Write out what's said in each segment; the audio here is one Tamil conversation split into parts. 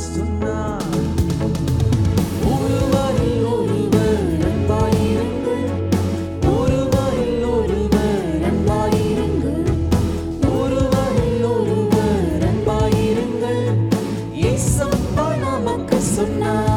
சொன்னார். ஒருவரில் ஒருவர் அன்பாயிருங்கள், ஒருவரில் ஒருவர் அன்பாயிருங்கள், ஒருவரில் ஒருவர் அன்பாயிருங்கள், இயேசப்பா நமக்கு சொன்னார்.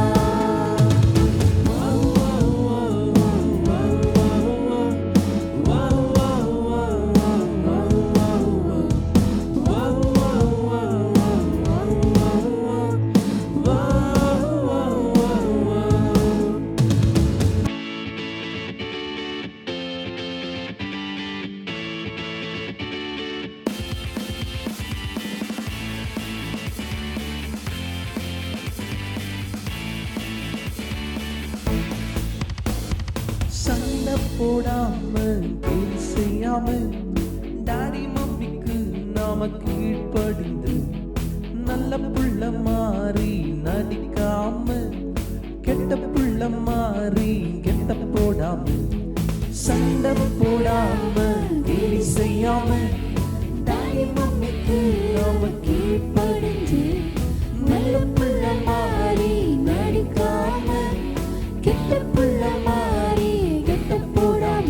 சண்டை போடாமல் கேலி செய்யாமல் டாடி மம்மிக்கு நாம கீழ்ப்படிந்து நல்ல புள்ள மாறி நடிக்காம கெட்ட புள்ள மாறி கெட்ட போடாம சண்டை போடாமல் கேலி செய்யாமல் டாடி மம்மிக்கு நாம கீழ்ப்படிந்து நல்ல புள்ள மாறி நடிக்காம கெட்ட புள்ள மாறி கெட்ட போடாம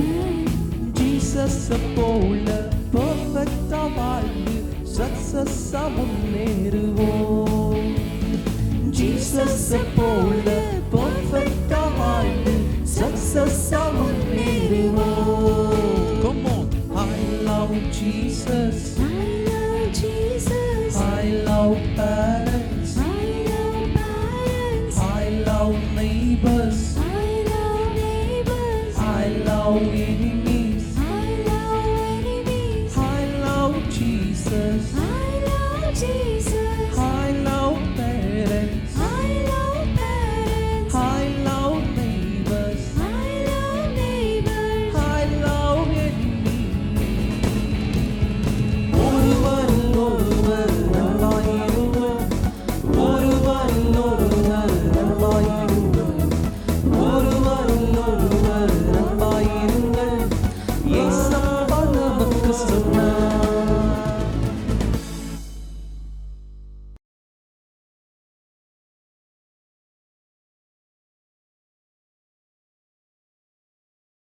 ஜீசஸ போல பெர்ஃபெக்ட்டா வாழ்ந்து சக்சஸா முன்னேறுவோம். ஜீசஸ போல பெர்ஃபெக்ட்டா வாழ்ந்து சக்சஸா முன்னேறுவோம். Come on, I love Jesus, I love Jesus, I love parents, I love parents, I love neighbors, I love neighbors, I love enemies, I love enemies, I love Jesus, I love Jesus.